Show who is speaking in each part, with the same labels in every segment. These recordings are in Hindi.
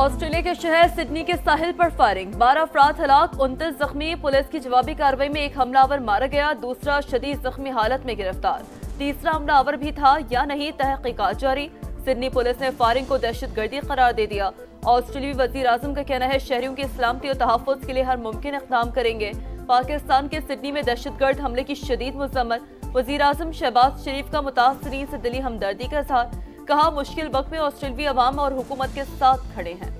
Speaker 1: ऑस्ट्रेलिया के शहर सिडनी के साहिल पर फायरिंग, 12 अफराद हलाक, 29 जख्मी। पुलिस की जवाबी कार्रवाई में एक हमलावर मारा गया, दूसरा शदीद जख्मी हालत में गिरफ्तार। तीसरा हमलावर भी था या नहीं, तहकीकात जारी। सिडनी पुलिस ने फायरिंग को दहशतगर्दी करार दे दिया। ऑस्ट्रेलियाई वजीर आजम का कहना है शहरियों की सलामती और तहफ़्फ़ुज़ के लिए हर मुमकिन इक़दाम करेंगे। पाकिस्तान के सिडनी में दहशतगर्द हमले की शदीद मज़म्मत, वजीर आजम शहबाज शरीफ का मुतासरीन से दिली हमदर्दी का इज़हार, कहा मुश्किल वक्त में ऑस्ट्रेलियाई अवाम और हुकूमत के साथ खड़े हैं।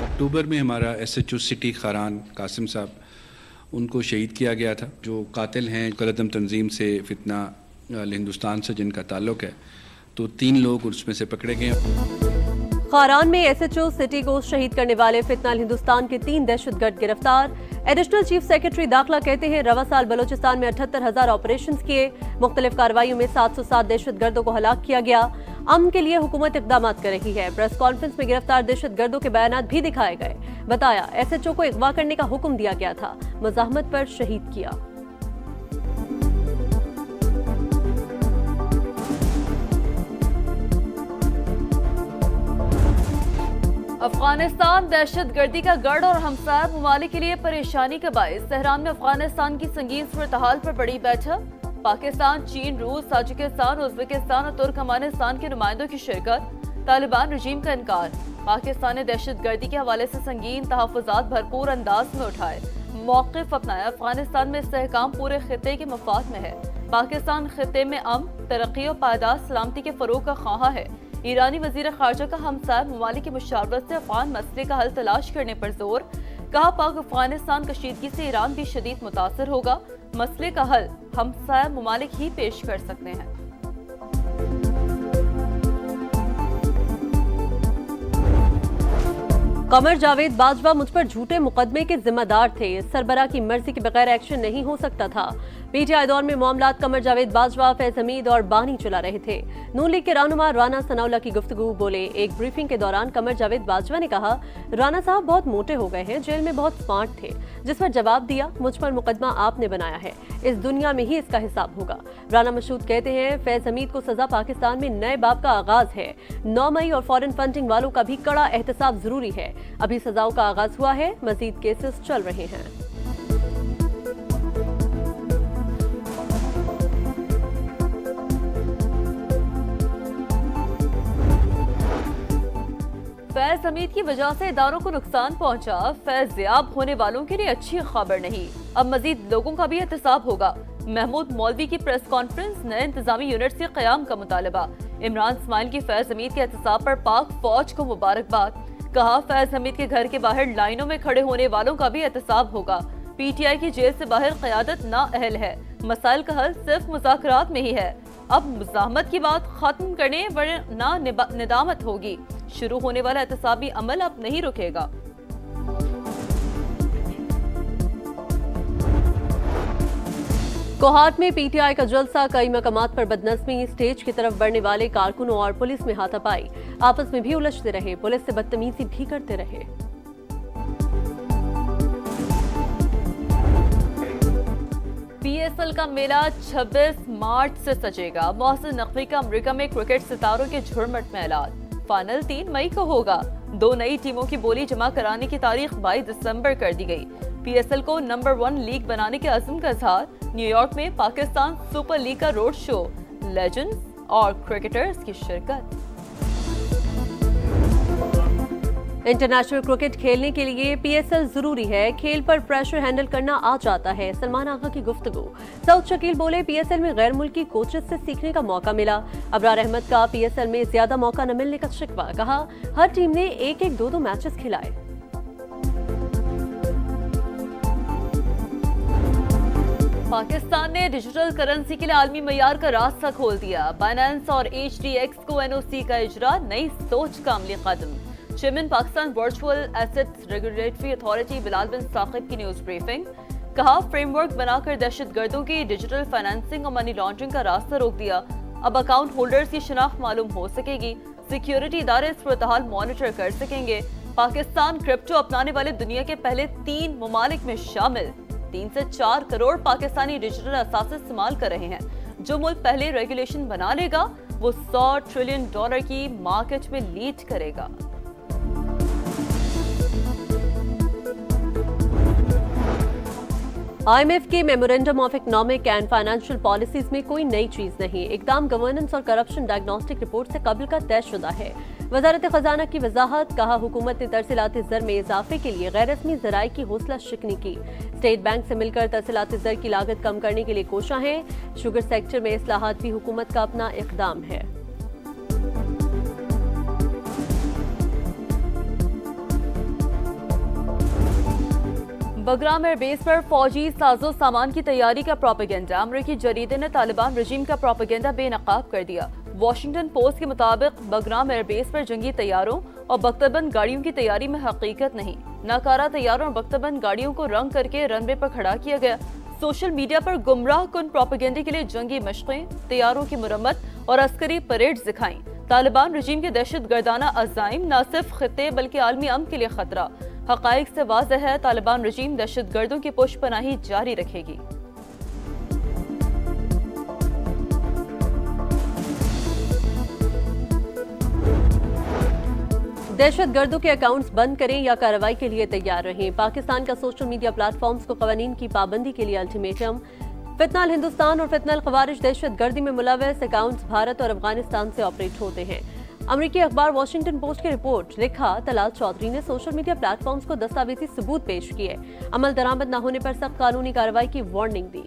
Speaker 2: अक्टूबर में हमारा SHO सिटी खारान कासिम साहब, उनको शहीद किया गया था। जो कातिल हैं कलदम तंजीम से फितना हिंदुस्तान से जिनका ताल्लुक है, तो 3 लोग उसमें से पकड़े गए।
Speaker 3: खारान में SHO सिटी को शहीद करने वाले फितना हिंदुस्तान के 3 दहशतगर्द गिरफ्तार। एडिशनल चीफ सेक्रेटरी दाखिला कहते हैं रवा साल बलोचिस्तान में 78,000 ऑपरेशन किए, मुख्तलिफ कार्रवाइयों में 707 दहशतगर्दों को हलाक किया गया। अमन के लिए हुकूमत इक़दाम कर रही है। प्रेस कॉन्फ्रेंस में गिरफ्तार दहशतगर्दों के बयानात भी दिखाए गए। बताया SHO को अगवा करने का हुक्म दिया गया था, मज़ाहमत पर शहीद किया।
Speaker 1: अफगानिस्तान दहशतगर्दी का गढ़ और हमसाया ममालिक के लिए परेशानी का बाइस। तेहरान में अफगानिस्तान की संगीन सूरत-ए-हाल पर बड़ी बैठक, पाकिस्तान, चीन, रूस, ताजिकिस्तान, उज़्बेकिस्तान और तुर्कमानिस्तान के नुमाइंदों की शिरकत। तालिबान रजीम का इनकार, पाकिस्तान ने दहशतगर्दी के हवाले से संगीन तहफ़्फ़ुज़ात भरपूर अंदाज में उठाए, मौक़िफ़ अपनाया। अफगानिस्तान में इस्तेहकाम पूरे खित्ते के मफाद में है। पाकिस्तान खित्ते में अमन, तरक्की और पायदार सलामती के फ़रोग़ का ख्वाह है। ईरानी वज़ीर ख़ारजा का हमसाया ममालिक की मुशावरत से अफ़गान मसले का हल तलाश करने पर जोर, कहा पाक अफ़गानिस्तान कशीदगी से ईरान भी शदीद मुतासर होगा। मसले का हल हमसाया ममालिक ही पेश कर सकते हैं।
Speaker 3: कमर जावेद बाजवा मुझ पर झूठे मुकदमे के जिम्मेदार थे, सरबरा की मर्जी के बगैर एक्शन नहीं हो सकता था। PTI दौर में मामलात कमर जावेद बाजवा, फैज हमीद और बानी चला रहे थे। नून लीग के रहनुमा राना सनाउल्लाह की गुफ्तगू बोले। एक ब्रीफिंग के दौरान कमर जावेद बाजवा ने कहा राना साहब बहुत मोटे हो गए हैं, जेल में बहुत स्मार्ट थे। जिस पर जवाब दिया मुझ पर मुकदमा आपने बनाया है, इस दुनिया में ही इसका हिसाब होगा। राना मशहूद कहते हैं फैज हमीद को सजा पाकिस्तान में नए बाब का आगाज है। 9 मई और फॉरेन फंडिंग वालों का भी कड़ा एहतसाब जरूरी है। अभी सजाओं का आगाज हुआ है, मजीद केसेस चल रहे हैं।
Speaker 1: फैज हमीद की वजह से इदारों को नुकसान पहुंचा, फैज़याब होने वालों के लिए अच्छी खबर नहीं। अब मजीद लोगों का भी एहतसाब होगा। महमूद मौलवी की प्रेस कॉन्फ्रेंस, नए इंतजामी यूनिट से क़याम का मुतालबा। इमरान इस्माइल की फैज हमीद के एहतसाब पर पाक फौज को मुबारकबाद, कहा फैज हमीद के घर के बाहर लाइनों में खड़े होने वालों का भी एहतसाब होगा। PTI की जेल से बाहर क़यादत नाअहल है, मसाइल का हल सिर्फ मुज़ाकरात में ही है। अब मुज़ाहमत की बात खत्म करने वरना निदामत होगी। शुरू होने वाला एहतसाबी अमल अब नहीं रुकेगा।
Speaker 3: कोहाट में PTI का जलसा, कई मकामात पर बदनज़मी, स्टेज की तरफ बढ़ने वाले कारकुनों और पुलिस में हाथापाई, आपस में भी उलझते रहे, पुलिस से बदतमीजी भी करते रहे।
Speaker 1: PSL का मेला 26 मार्च से सजेगा। मोहसिन नकवी का अमेरिका में क्रिकेट सितारों के झुरमुट में ऐलान, फाइनल 3 मई को होगा। 2 नई टीमों की बोली जमा कराने की तारीख 22 दिसंबर कर दी गई। PSL को नंबर 1 लीग बनाने के अज़्म का इज़हार। न्यूयॉर्क में पाकिस्तान सुपर लीग का रोड शो, लेजेंड्स और क्रिकेटर्स की शिरकत।
Speaker 3: इंटरनेशनल क्रिकेट खेलने के लिए PSL जरूरी है, खेल पर प्रेशर हैंडल करना आ जाता है। सलमान आगा की गुफ्तगू। सऊद शकील बोले PSL में गैर मुल्की कोचेस से सीखने का मौका मिला। अबरार अहमद का PSL में ज्यादा मौका न मिलने का शिकवा, कहा हर टीम ने 1-1, 2-2 मैचेस खिलाए।
Speaker 1: पाकिस्तान ने डिजिटल करेंसी के लिए आलमी मयार का रास्ता खोल दिया। बाइनेंस और HDX को NOC का इजरा, नई सोच का अमली कदम। Chairman Pakistan virtual assets regulatory authority Bilal bin Saqib की न्यूज ब्रीफिंग, कहा फ्रेमवर्क बनाकर दहशतगर्दों की डिजिटल फाइनेंसिंग और मनी लॉन्ड्रिंग का रास्ता रोक दिया। अब अकाउंट होल्डर्स की शिनाख्त मालूम हो सकेगी, सिक्योरिटी इदारे सूरत-ए-हाल मॉनिटर कर सकेंगे। पाकिस्तान क्रिप्टो अपनाने वाले दुनिया के पहले 3 ममालिक में शामिल। 3 से 4 करोड़ पाकिस्तानी डिजिटल असासे इस्तेमाल कर रहे हैं। जो मुल्क पहले रेगुलेशन बना लेगा वो $100 ट्रिलियन की मार्केट में लीड करेगा।
Speaker 3: IMF के memorandum of economic and financial policies में कोई नई चीज नहीं। इकदाम गवर्नेंस और करप्शन डायग्नोस्टिक रिपोर्ट से कबल का तयशुदा है। वजारत खजाना की वजाहत, कहा हुकूमत ने तरसीलाती ज़र में इजाफे के लिए गैर रस्मी ज़राए की हौसला शिकनी की। स्टेट बैंक से मिलकर तरसीलाती ज़र की लागत कम करने के लिए कोशा है। शुगर सेक्टर में इस्लाहात भी हुकूमत का अपना इकदाम है।
Speaker 1: बगराम एयरबेस पर फौजी साजो सामान की तैयारी का प्रोपेगेंडा। अमरीकी जरीदे ने तालिबान रजीम का प्रोपेगेंडा बेनकाब कर दिया। वॉशिंगटन पोस्ट के मुताबिक बगराम एयरबेस पर जंगी तैयारों और बख्तबंद गाड़ियों की तैयारी में हकीकत नहीं। नाकारा तैयारों और बख्तबंद गाड़ियों को रंग करके रनवे पर खड़ा किया गया। सोशल मीडिया पर गुमराह कुन प्रोपेगेंडे के लिए जंगी मशक़ें, तैयारों की मुरम्मत और अस्करी परेड दिखाई। तालिबान रजीम के दहशत गर्दाना अज़ाइम न सिर्फ खित्ते बल्कि आलमी अमन के लिए खतरा। हक़ाइक़ से वाज़ेह है, तालिबान रजीम दहशत गर्दों की पुष्पनाही जारी रखेगी।
Speaker 3: दहशत गर्दों के अकाउंट्स बंद करें या कार्रवाई के लिए तैयार रहें। पाकिस्तान का सोशल मीडिया प्लेटफॉर्म्स को कवानीन की पाबंदी के लिए अल्टीमेटम। फितनाल हिंदुस्तान और फितनाल खवारिज दहशत गर्दी में मुलव्वस अकाउंट्स भारत और अफगानिस्तान से ऑपरेट होते हैं। अमरीकी अखबार वॉशिंगटन पोस्ट की रिपोर्ट, लिखा तलाल चौधरी ने सोशल मीडिया प्लेटफॉर्म्स को दस्तावेजी सबूत पेश किए। अमल दरामद न होने पर सख्त कानूनी कार्रवाई की वार्निंग दी।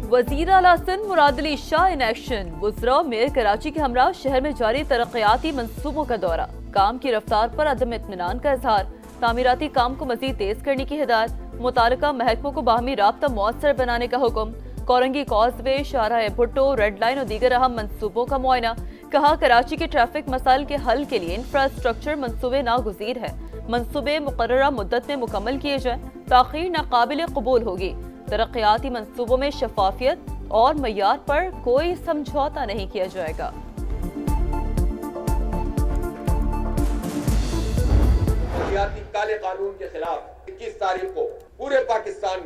Speaker 1: वजीर आला सिंध मुराद अली शाह इन एक्शन। वुज़रा मेयर कराची के हमरा शहर में जारी तरक्याती मंसूबों का दौरा। काम की रफ्तार पर अदम इत्मीनान का इजहार। तामीराती काम को मजीद तेज करने की हिदायत। मुतालिका महकमों को बाहमी राब्ता मुअस्सर बनाने का हुक्म। कोरंगी कॉजवे, शाहराह भुट्टो, रेड लाइन और दीगर अहम मंसूबों का मुआयना। कहा कराची के ट्रैफिक मसाइल के हल के लिए इंफ्रास्ट्रक्चर मंसूबे नागुज़ीर है। मंसूबे मुकर्ररा मुद्दत में मुकम्मल किए जाएं। ताख़ीर नाकाबिल कबूल होगी। तरक्याती मंसूबों में शफाफियत और मयार पर कोई समझौता नहीं किया जाएगा।
Speaker 4: काले कानून के खिलाफ 21 तारीख को पूरे पाकिस्तान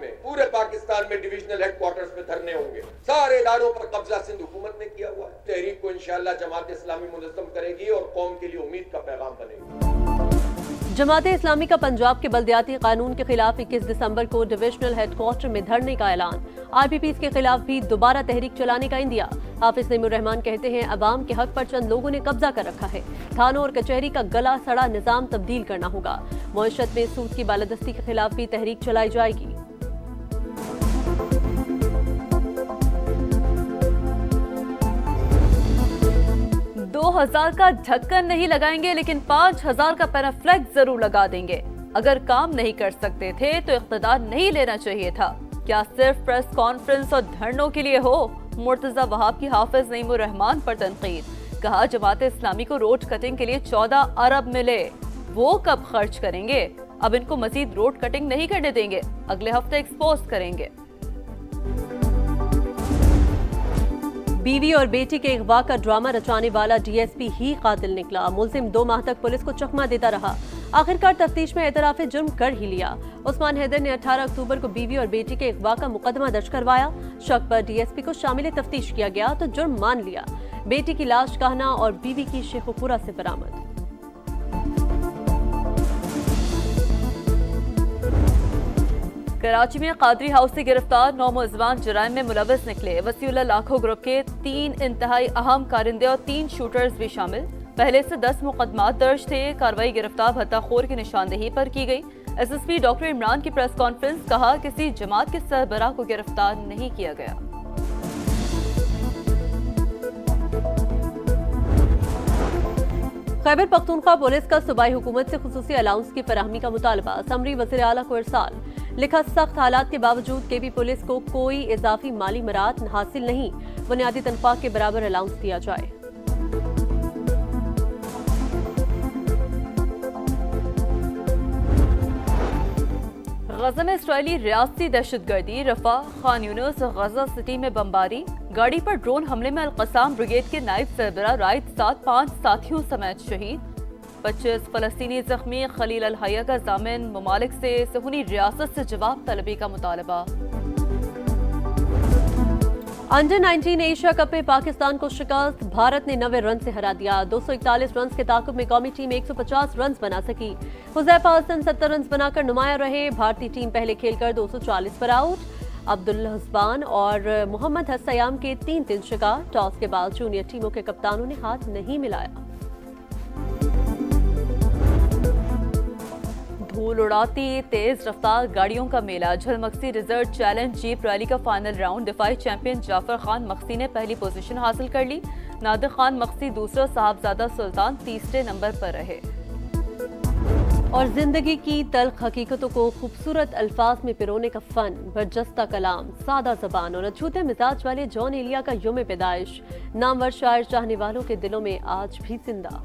Speaker 4: में डिविजनल हेडक्वार्टर्स में धरने होंगे। सारे इदारों पर कब्जा सिंध हुकूमत ने किया हुआ है। तहरीक को इंशाअल्लाह जमात इस्लामी मुनज़्ज़म करेगी और कौम के लिए उम्मीद का पैगाम बनेगी।
Speaker 3: जमात इस्लामी का पंजाब के बल्दियाती कानून के खिलाफ 21 दिसंबर को डिविजनल हेडक्वार्टर में धरने का ऐलान। आरपीपीज़ के खिलाफ भी दोबारा तहरीक चलाने का इंदिया। हाफिज नईमुर रहमान कहते हैं, अवाम के हक पर चंद लोगों ने कब्जा कर रखा है। थानों और कचहरी का गला सड़ा निजाम तब्दील करना होगा। मईशत में सूद की बालादस्ती के खिलाफ भी तहरीक चलाई जाएगी।
Speaker 1: दो 2000 का ढक्कन नहीं लगाएंगे लेकिन 5000 का पैराफ्लेक्स जरूर लगा देंगे। अगर काम नहीं कर सकते थे तो इख्तिदार नहीं लेना चाहिए था। क्या सिर्फ प्रेस कॉन्फ्रेंस और धरनों के लिए हो? मुर्तजा वहाब की हाफिज नईमुर रहमान पर तनकीद। कहा जमात इस्लामी को रोड कटिंग के लिए 14 अरब मिले, वो कब खर्च करेंगे? अब इनको मजीद रोड कटिंग नहीं करने देंगे, अगले हफ्ते एक्सपोज करेंगे।
Speaker 3: बीवी और बेटी के अगवा का ड्रामा रचाने वाला डीएसपी ही कातिल निकला। मुलजिम 2 माह तक पुलिस को चकमा देता रहा। आखिरकार तफ्तीश में एतराफ़े जुर्म कर ही लिया। उस्मान हैदर ने 18 अक्टूबर को बीवी और बेटी के अगवा का मुकदमा दर्ज करवाया। शक पर डीएसपी को शामिल तफ्तीश किया गया तो जुर्म मान लिया। बेटी की लाश कहना और बीवी की शेखुपुरा से बरामद।
Speaker 1: कराची में कादरी हाउस से गिरफ्तार 9 मुलज़िमान जराइम में मुलव्वस निकले। वसीउल्लाह लाखों ग्रुप के 3 इंतहाई अहम कारिंदे और 3 शूटर्स भी शामिल। पहले से 10 मुकदमात दर्ज थे। कार्रवाई गिरफ्तार भत्ताखोर की निशानदेही पर की गई। एसएसपी डॉक्टर इमरान की प्रेस कॉन्फ्रेंस, कहा किसी जमात के सरबराह को गिरफ्तार नहीं किया गया।
Speaker 3: खैबर पख्तूनख्वा पुलिस का सूबाई हुकूमत से खुसूसी अलाउंस की फराहमी का मुतालबा। समरी वज़ीर आला को इरसाल। लिखा सख्त हालात के बावजूद केबी पुलिस को कोई इजाफी माली मराद हासिल नहीं। बुनियादी तनख्वाह के बराबर अलाउंस दिया जाए।
Speaker 1: गजा में इसराइली रियासती दहशतगर्दी। रफा, खान यूनिस और गजा सिटी में बमबारी। गाड़ी पर ड्रोन हमले में अल-क़स्साम ब्रिगेड के नायब सरबराह राइट साथ 5 साथियों समेत शहीद। 25 फलस्तीनी जख्मी, खलील अल हया का जामिन, ममालिक से सहूनी रियासत से जवाब तलबी का मुतालबा।
Speaker 3: अंडर 19 एशिया कप में पाकिस्तान को शिकस्त, भारत ने 90 रन से हरा दिया। 241 रन के ताकुब में कौमी टीम 150 रन बना सकी। हुज़ैफा हसन 70 रन बनाकर नुमाया रहे। भारतीय टीम पहले खेलकर 240 पर आउट। अब्दुल हस्बान और मोहम्मद हसयाम के 3 शिकार। टॉस के बाद जूनियर टीमों के कप्तानों ने हाथ नहीं मिलाया।
Speaker 1: धूल उड़ाती तेज रफ्तार गाड़ियों का मेला, Jhal Magsi reserve challenge jeep rally का फाइनल राउंड। दिफाई चैंपियन जाफर खान मक्सी ने पहली पोजीशन हासिल कर ली। नादिर खान मक्सी दूसरा, साहबजादा सुल्तान तीसरे नंबर पर रहे।
Speaker 3: और जिंदगी की तल्ख हकीकतों को खूबसूरत अल्फाज में पिरोने का फन, बरजस्ता कलाम, सादा जबान और अछूते मिजाज वाले जॉन एलिया का यौम पैदाइश नामवर शायर चाहने वालों के दिलों में आज भी जिंदा।